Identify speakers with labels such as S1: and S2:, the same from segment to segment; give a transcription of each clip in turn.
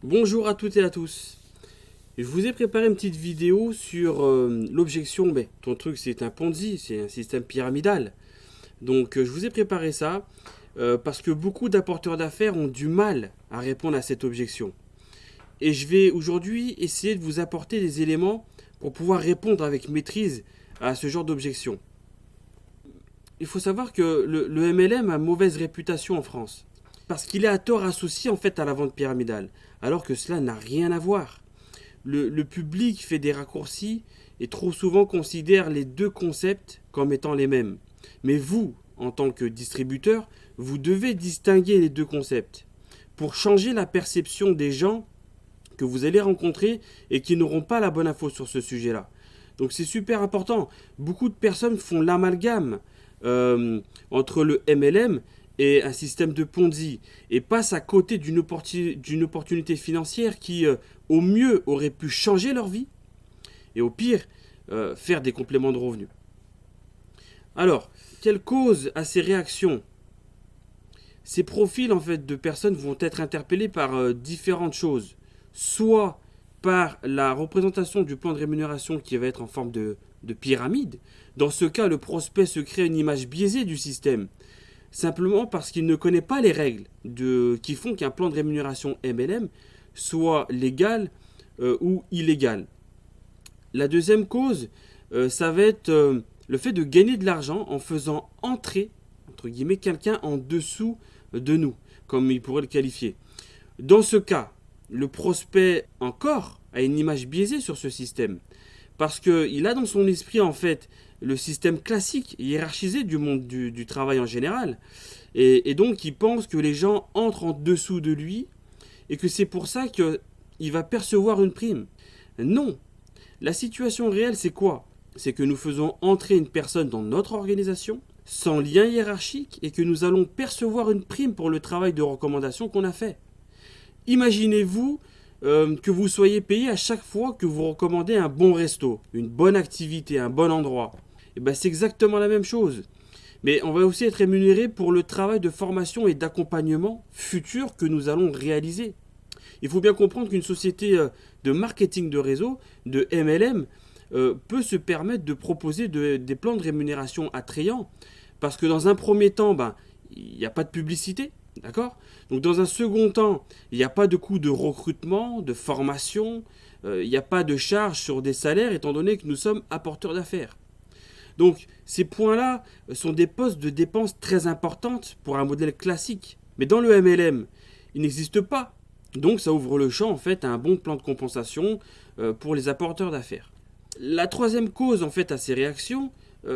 S1: Bonjour à toutes et à tous. Je vous ai préparé une petite vidéo sur l'objection. Ton truc c'est un Ponzi, c'est un système pyramidal. Donc je vous ai préparé ça parce que beaucoup d'apporteurs d'affaires ont du mal à répondre à cette objection. Et je vais aujourd'hui essayer de vous apporter des éléments pour pouvoir répondre avec maîtrise à ce genre d'objection. Il faut savoir que le MLM a mauvaise réputation en France. Parce qu'il est à tort associé en fait à la vente pyramidale, alors que cela n'a rien à voir. Le public fait des raccourcis et trop souvent considère les deux concepts comme étant les mêmes. Mais vous, en tant que distributeur, vous devez distinguer les deux concepts pour changer la perception des gens que vous allez rencontrer et qui n'auront pas la bonne info sur ce sujet-là. Donc c'est super important. Beaucoup de personnes font l'amalgame entre le MLM et un système de Ponzi et passent à côté d'une opportunité financière qui, au mieux, aurait pu changer leur vie et au pire, faire des compléments de revenus. Alors, quelle cause à ces réactions? Ces profils en fait de personnes vont être interpellés par différentes choses, soit par la représentation du plan de rémunération qui va être en forme de pyramide. Dans ce cas, le prospect se crée une image biaisée du système, simplement parce qu'il ne connaît pas les règles qui font qu'un plan de rémunération MLM soit légal ou illégal. La deuxième cause, ça va être le fait de gagner de l'argent en faisant entrer, entre guillemets, quelqu'un en dessous de nous, comme il pourrait le qualifier. Dans ce cas, le prospect encore a une image biaisée sur ce système, parce qu'il a dans son esprit en fait le système classique, hiérarchisé du monde du travail en général, et donc il pense que les gens entrent en dessous de lui, et que c'est pour ça qu'il va percevoir une prime. Non, la situation réelle c'est quoi? C'est que nous faisons entrer une personne dans notre organisation, sans lien hiérarchique, et que nous allons percevoir une prime pour le travail de recommandation qu'on a fait. Imaginez-vous que vous soyez payé à chaque fois que vous recommandez un bon resto, une bonne activité, un bon endroit. Et ben c'est exactement la même chose. Mais on va aussi être rémunéré pour le travail de formation et d'accompagnement futur que nous allons réaliser. Il faut bien comprendre qu'une société de marketing de réseau, de MLM, peut se permettre de proposer des plans de rémunération attrayants. Parce que dans un premier temps, il n'y a pas de publicité. D'accord? Donc dans un second temps, il n'y a pas de coût de recrutement, de formation, il n'y a pas de charge sur des salaires étant donné que nous sommes apporteurs d'affaires. Donc ces points-là sont des postes de dépenses très importantes pour un modèle classique. Mais dans le MLM, il n'existe pas. Donc ça ouvre le champ en fait à un bon plan de compensation pour les apporteurs d'affaires. La troisième cause en fait à ces réactions,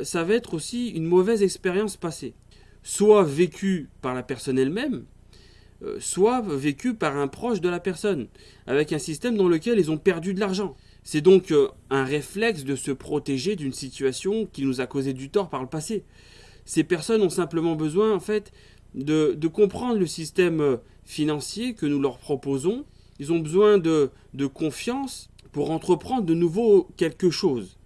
S1: ça va être aussi une mauvaise expérience passée. Soit vécue par la personne elle-même, soit vécue par un proche de la personne, avec un système dans lequel ils ont perdu de l'argent. C'est donc un réflexe de se protéger d'une situation qui nous a causé du tort par le passé. Ces personnes ont simplement besoin en fait de comprendre le système financier que nous leur proposons. Ils ont besoin de confiance pour entreprendre de nouveau quelque chose.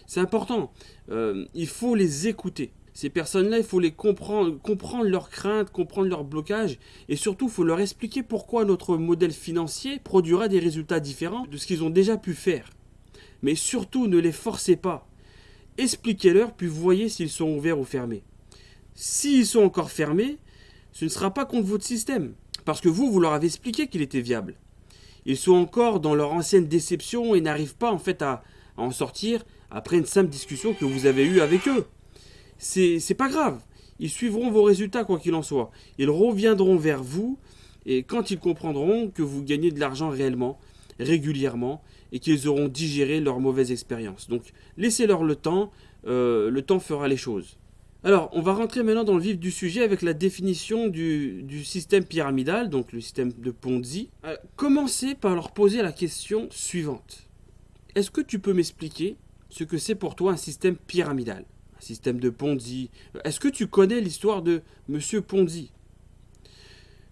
S1: C'est important. Il faut les écouter. Ces personnes-là, il faut les comprendre leurs craintes, comprendre leurs blocages, et surtout, il faut leur expliquer pourquoi notre modèle financier produira des résultats différents de ce qu'ils ont déjà pu faire. Mais surtout, ne les forcez pas. Expliquez-leur, puis voyez s'ils sont ouverts ou fermés. S'ils sont encore fermés, ce ne sera pas contre votre système, parce que vous leur avez expliqué qu'il était viable. Ils sont encore dans leur ancienne déception et n'arrivent pas en fait à en sortir après une simple discussion que vous avez eue avec eux. C'est pas grave. Ils suivront vos résultats quoi qu'il en soit. Ils reviendront vers vous et quand ils comprendront que vous gagnez de l'argent réellement, régulièrement, et qu'ils auront digéré leur mauvaise expérience. Donc laissez-leur le temps fera les choses. Alors, on va rentrer maintenant dans le vif du sujet avec la définition du système pyramidal, donc le système de Ponzi. Commencez par leur poser la question suivante. Est-ce que tu peux m'expliquer ce que c'est pour toi un système pyramidal? Un système de Ponzi. Est-ce que tu connais l'histoire de Monsieur Ponzi?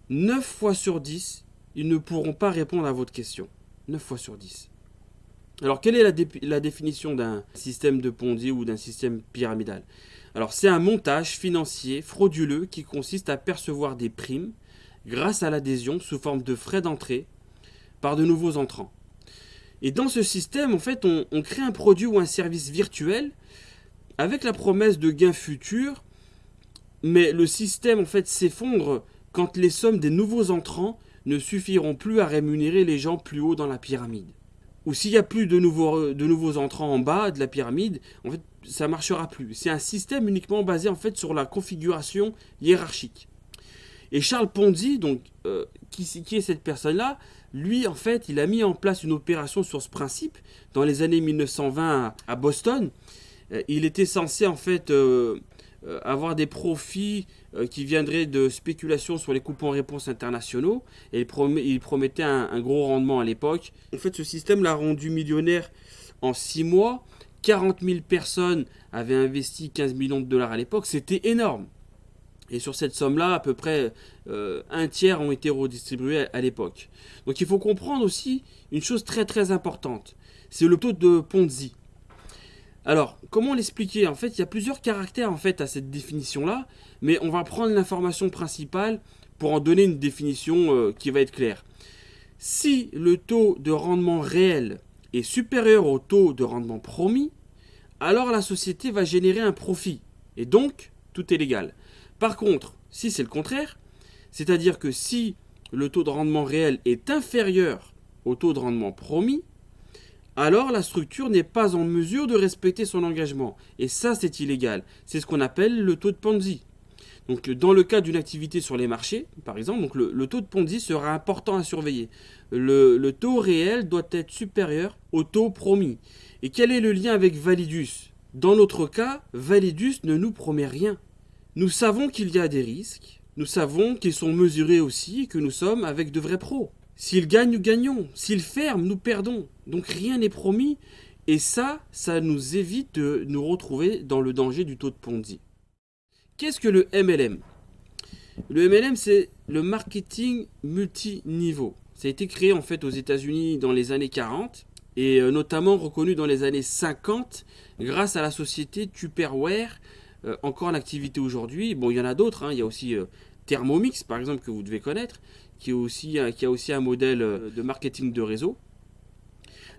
S1: 9 fois sur 10, ils ne pourront pas répondre à votre question. 9 fois sur 10. Alors, quelle est la définition d'un système de Ponzi ou d'un système pyramidal? Alors, c'est un montage financier frauduleux qui consiste à percevoir des primes grâce à l'adhésion sous forme de frais d'entrée par de nouveaux entrants. Et dans ce système, en fait, on crée un produit ou un service virtuel avec la promesse de gains futurs, mais le système, en fait, s'effondre quand les sommes des nouveaux entrants ne suffiront plus à rémunérer les gens plus haut dans la pyramide. Ou s'il n'y a plus de nouveaux entrants en bas de la pyramide, en fait, ça ne marchera plus. C'est un système uniquement basé en fait sur la configuration hiérarchique. Et Charles Ponzi, donc, qui est cette personne-là, lui, en fait, il a mis en place une opération sur ce principe dans les années 1920 à Boston. Il était censé, en fait, avoir des profits qui viendraient de spéculation sur les coupons-réponses internationaux. Et il promettait un gros rendement à l'époque. En fait, ce système l'a rendu millionnaire en 6 mois. 40 000 personnes avaient investi 15 millions de dollars à l'époque. C'était énorme. Et sur cette somme-là, à peu près un tiers ont été redistribués à l'époque. Donc il faut comprendre aussi une chose très très importante. C'est le taux de Ponzi. Alors, comment l'expliquer? En fait, il y a plusieurs caractères en fait à cette définition-là, mais on va prendre l'information principale pour en donner une définition qui va être claire. Si le taux de rendement réel est supérieur au taux de rendement promis, alors la société va générer un profit, et donc tout est légal. Par contre, si c'est le contraire, c'est-à-dire que si le taux de rendement réel est inférieur au taux de rendement promis, alors la structure n'est pas en mesure de respecter son engagement. Et ça, c'est illégal. C'est ce qu'on appelle le taux de Ponzi. Donc, dans le cas d'une activité sur les marchés, par exemple, donc le taux de Ponzi sera important à surveiller. Le taux réel doit être supérieur au taux promis. Et quel est le lien avec Validus? Dans notre cas, Validus ne nous promet rien. Nous savons qu'il y a des risques. Nous savons qu'ils sont mesurés aussi et que nous sommes avec de vrais pros. S'ils gagnent, nous gagnons. S'ils ferment, nous perdons. Donc rien n'est promis. Et ça nous évite de nous retrouver dans le danger du taux de Ponzi. Qu'est-ce que le MLM? Le MLM, c'est le marketing multiniveau. Ça a été créé en fait aux États-Unis dans les années 40 et notamment reconnu dans les années 50 grâce à la société Tupperware, encore en activité aujourd'hui. Bon, il y en a d'autres. Il y a aussi Thermomix, par exemple, que vous devez connaître, qui a aussi un modèle de marketing de réseau.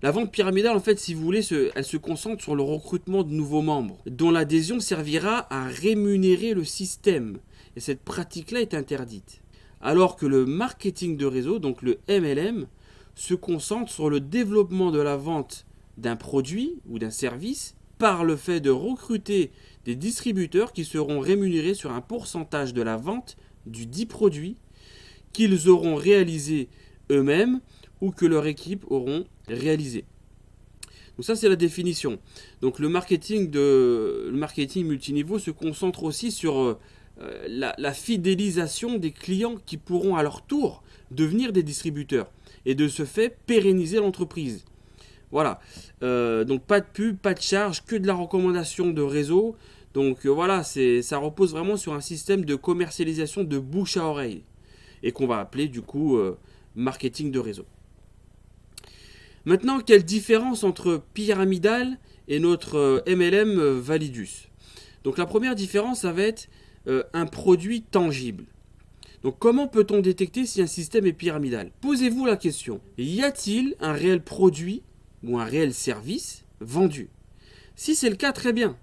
S1: La vente pyramidale, en fait, si vous voulez, elle se concentre sur le recrutement de nouveaux membres, dont l'adhésion servira à rémunérer le système. Et cette pratique-là est interdite. Alors que le marketing de réseau, donc le MLM, se concentre sur le développement de la vente d'un produit ou d'un service par le fait de recruter des distributeurs qui seront rémunérés sur un pourcentage de la vente du dit produit qu'ils auront réalisé eux-mêmes ou que leur équipe auront réalisé. Donc ça, c'est la définition. Donc le marketing multiniveau se concentre aussi sur la fidélisation des clients qui pourront à leur tour devenir des distributeurs et de ce fait pérenniser l'entreprise. Voilà. Donc pas de pub, pas de charge, que de la recommandation de réseau. Donc voilà, ça repose vraiment sur un système de commercialisation de bouche à oreille et qu'on va appeler du coup marketing de réseau. Maintenant, quelle différence entre pyramidal et notre MLM Validus? Donc la première différence, ça va être un produit tangible. Donc comment peut-on détecter si un système est pyramidal? Posez-vous la question. Y a-t-il un réel produit ou un réel service vendu? Si c'est le cas, très bien.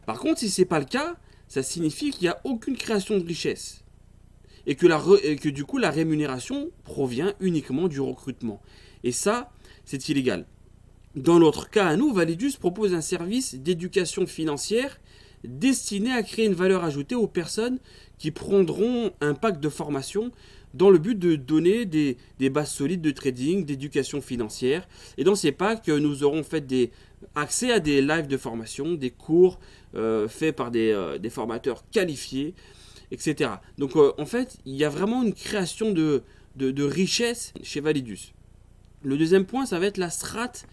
S1: Par contre, si ce n'est pas le cas, ça signifie qu'il n'y a aucune création de richesse. Et que du coup, la rémunération provient uniquement du recrutement. Et ça, c'est illégal. Dans notre cas à nous, Validus propose un service d'éducation financière destiné à créer une valeur ajoutée aux personnes qui prendront un pack de formation dans le but de donner des bases solides de trading, d'éducation financière. Et dans ces packs, nous aurons fait accès à des lives de formation, des cours faits par des formateurs qualifiés, etc. Donc en fait, il y a vraiment une création de richesse chez Validus. Le deuxième point, ça va être la strate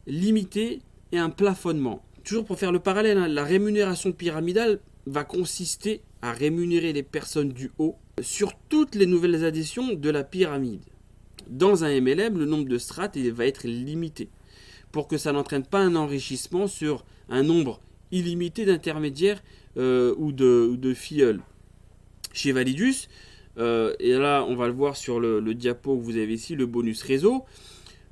S1: limitée et un plafonnement. Toujours pour faire le parallèle, la rémunération pyramidale va consister à rémunérer les personnes du haut sur toutes les nouvelles adhésions de la pyramide. Dans un MLM, le nombre de strates va être limité pour que ça n'entraîne pas un enrichissement sur un nombre illimité d'intermédiaires ou de filleuls. Chez Validus, et là on va le voir sur le diapo que vous avez ici, le bonus réseau.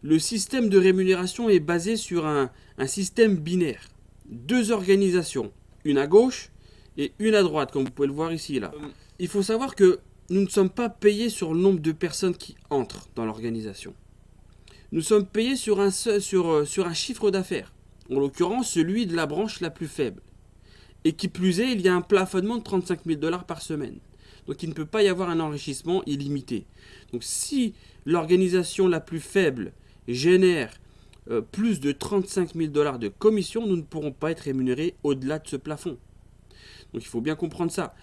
S1: Le système de rémunération est basé sur un système binaire. Deux organisations, une à gauche et une à droite, comme vous pouvez le voir ici. Là. Il faut savoir que nous ne sommes pas payés sur le nombre de personnes qui entrent dans l'organisation. Nous sommes payés sur un chiffre d'affaires, en l'occurrence celui de la branche la plus faible. Et qui plus est, il y a un plafonnement de 35 000 $ par semaine. Donc il ne peut pas y avoir un enrichissement illimité. Donc si l'organisation la plus faible génère plus de 35 000 $ de commission, nous ne pourrons pas être rémunérés au-delà de ce plafond. Donc il faut bien comprendre ça.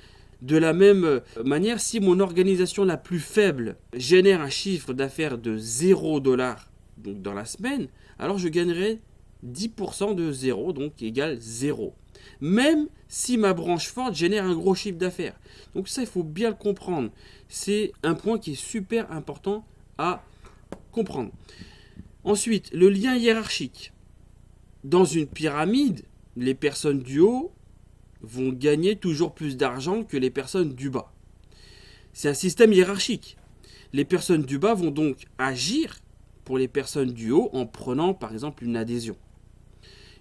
S1: De la même manière, si mon organisation la plus faible génère un chiffre d'affaires de 0 $, donc dans la semaine, alors je gagnerai 10% de 0, donc égale 0. Même si ma branche forte génère un gros chiffre d'affaires. Donc ça, il faut bien le comprendre. C'est un point qui est super important à comprendre. Ensuite, le lien hiérarchique. Dans une pyramide, les personnes du haut vont gagner toujours plus d'argent que les personnes du bas. C'est un système hiérarchique. Les personnes du bas vont donc agir pour les personnes du haut en prenant par exemple une adhésion.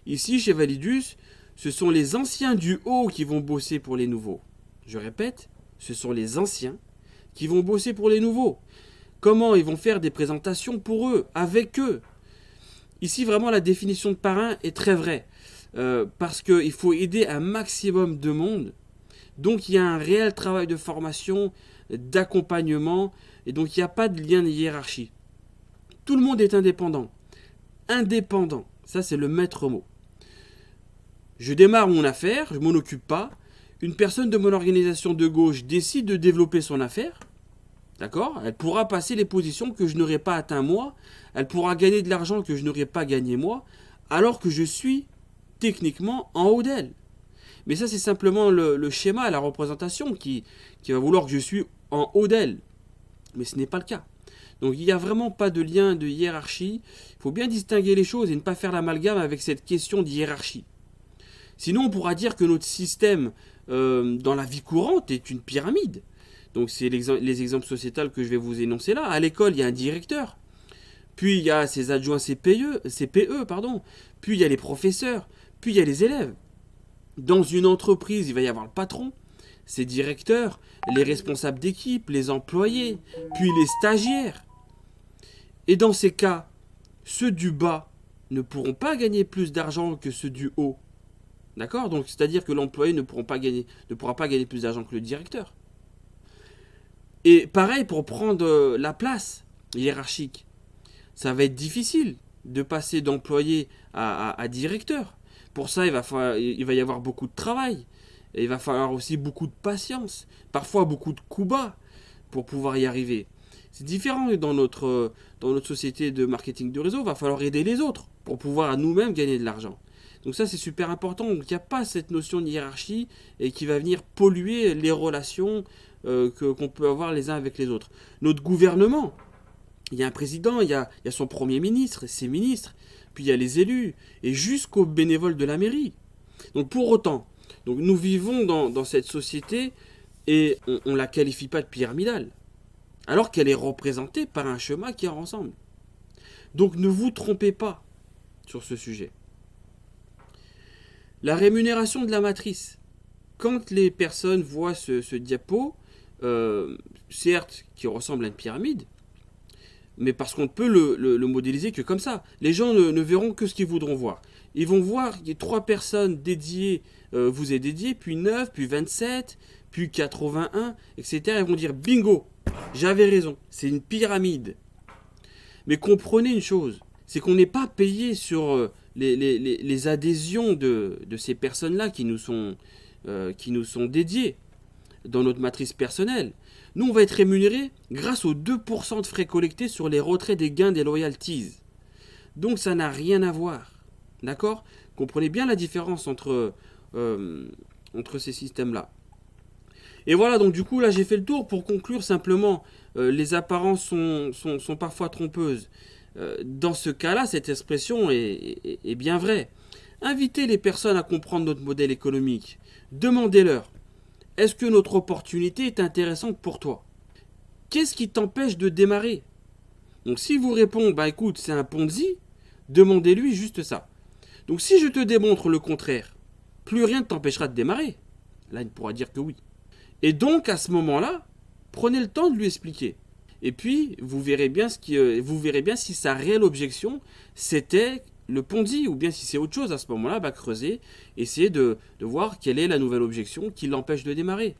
S1: Ici, chez Validus, ce sont les anciens du haut qui vont bosser pour les nouveaux. Je répète, ce sont les anciens qui vont bosser pour les nouveaux. Comment ils vont faire des présentations pour eux, avec eux. Ici, vraiment, la définition de parrain est très vraie. Parce qu'il faut aider un maximum de monde. Donc, il y a un réel travail de formation, d'accompagnement. Et donc, il n'y a pas de lien de hiérarchie. Tout le monde est indépendant. Indépendant, ça c'est le maître mot. Je démarre mon affaire, je ne m'en occupe pas. Une personne de mon organisation de gauche décide de développer son affaire. D'accord ? Elle pourra passer les positions que je n'aurais pas atteint moi. Elle pourra gagner de l'argent que je n'aurais pas gagné moi. Alors que je suis techniquement en haut d'elle. Mais ça, c'est simplement le schéma, la représentation qui va vouloir que je suis en haut d'elle. Mais ce n'est pas le cas. Donc il n'y a vraiment pas de lien de hiérarchie. Il faut bien distinguer les choses et ne pas faire l'amalgame avec cette question de hiérarchie. Sinon, on pourra dire que notre système dans la vie courante est une pyramide. Donc c'est les exemples sociétals que je vais vous énoncer là. À l'école, il y a un directeur. Puis il y a ses adjoints CPE, puis il y a les professeurs, puis il y a les élèves. Dans une entreprise, il va y avoir le patron, ses directeurs, les responsables d'équipe, les employés, puis les stagiaires. Et dans ces cas, ceux du bas ne pourront pas gagner plus d'argent que ceux du haut. D'accord ? Donc c'est-à-dire que l'employé ne pourra pas gagner plus d'argent que le directeur. Et pareil pour prendre la place hiérarchique. Ça va être difficile de passer d'employé à directeur. Pour ça, il va y avoir beaucoup de travail. Et il va falloir aussi beaucoup de patience. Parfois beaucoup de coups bas pour pouvoir y arriver. C'est différent dans notre société de marketing de réseau. Il va falloir aider les autres pour pouvoir à nous-mêmes gagner de l'argent. Donc ça, c'est super important. Donc il n'y a pas cette notion de hiérarchie et qui va venir polluer les relations qu'on peut avoir les uns avec les autres. Notre gouvernement, il y a un président, il y a son premier ministre, ses ministres, puis il y a les élus, et jusqu'aux bénévoles de la mairie. Donc pour autant, nous vivons dans cette société et on ne la qualifie pas de pyramidale, alors qu'elle est représentée par un schéma qui ressemble. Donc ne vous trompez pas sur ce sujet. La rémunération de la matrice. Quand les personnes voient ce diapo, certes qui ressemble à une pyramide, mais parce qu'on ne peut le modéliser que comme ça. Les gens ne verront que ce qu'ils voudront voir. Ils vont voir qu'il y a 3 personnes dédiées, vous est dédié, puis 9, puis 27, puis 81, etc. Ils vont dire bingo, j'avais raison, c'est une pyramide. Mais comprenez une chose, c'est qu'on n'est pas payé sur les adhésions de ces personnes-là qui nous sont dédiées dans notre matrice personnelle. Nous, on va être rémunérés grâce aux 2% de frais collectés sur les retraits des gains des royalties. Donc ça n'a rien à voir. D'accord ? Comprenez bien la différence entre ces systèmes-là. Et voilà, donc du coup, là, j'ai fait le tour. Pour conclure, simplement, les apparences sont parfois trompeuses. Dans ce cas-là, cette expression est bien vraie. Invitez les personnes à comprendre notre modèle économique. Demandez-leur, est-ce que notre opportunité est intéressante pour toi ? qu'est-ce qui t'empêche de démarrer? Donc s'il vous répond, bah écoute, c'est un Ponzi, demandez-lui juste ça. Donc si je te démontre le contraire, plus rien ne t'empêchera de démarrer. Là, il pourra dire que oui. Et donc à ce moment-là, prenez le temps de lui expliquer. Et puis, vous verrez bien si sa réelle objection, c'était le Ponzi, ou bien si c'est autre chose à ce moment-là, bah, creuser, essayer de voir quelle est la nouvelle objection qui l'empêche de démarrer.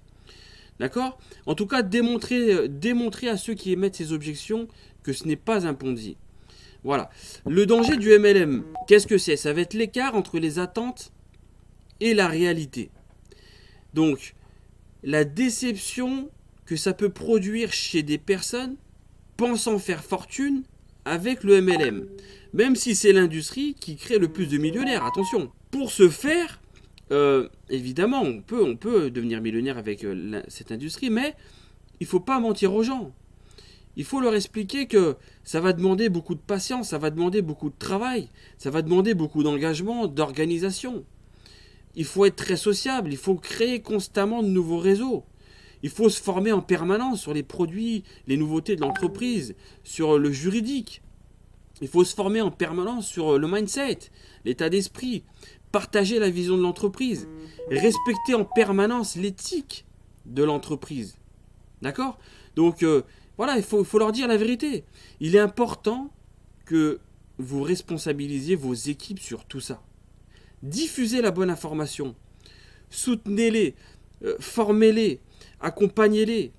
S1: D'accord? En tout cas, démontrer à ceux qui émettent ces objections que ce n'est pas un Ponzi. Voilà. Le danger du MLM, qu'est-ce que c'est? Ça va être l'écart entre les attentes et la réalité. Donc, la déception que ça peut produire chez des personnes pensant faire fortune avec le MLM. Même si c'est l'industrie qui crée le plus de millionnaires, attention. Pour ce faire, évidemment, on peut devenir millionnaire avec cette industrie, mais il ne faut pas mentir aux gens. Il faut leur expliquer que ça va demander beaucoup de patience, ça va demander beaucoup de travail, ça va demander beaucoup d'engagement, d'organisation. Il faut être très sociable, il faut créer constamment de nouveaux réseaux. Il faut se former en permanence sur les produits, les nouveautés de l'entreprise, sur le juridique. Il faut se former en permanence sur le mindset, l'état d'esprit, partager la vision de l'entreprise, respecter en permanence l'éthique de l'entreprise. D'accord? Donc voilà, il faut leur dire la vérité. Il est important que vous responsabilisiez vos équipes sur tout ça. Diffusez la bonne information. Soutenez-les, formez-les, accompagnez-les.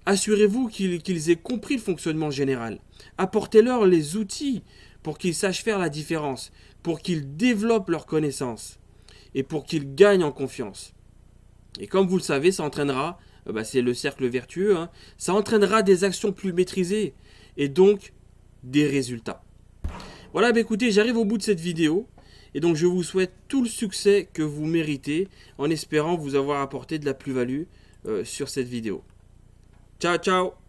S1: Assurez-vous qu'ils aient compris le fonctionnement général. Apportez-leur les outils pour qu'ils sachent faire la différence, pour qu'ils développent leurs connaissances et pour qu'ils gagnent en confiance. Et comme vous le savez, ça entraînera, c'est le cercle vertueux, ça entraînera des actions plus maîtrisées et donc des résultats. Voilà, écoutez, j'arrive au bout de cette vidéo. Et donc je vous souhaite tout le succès que vous méritez en espérant vous avoir apporté de la plus-value sur cette vidéo. Ciao, ciao!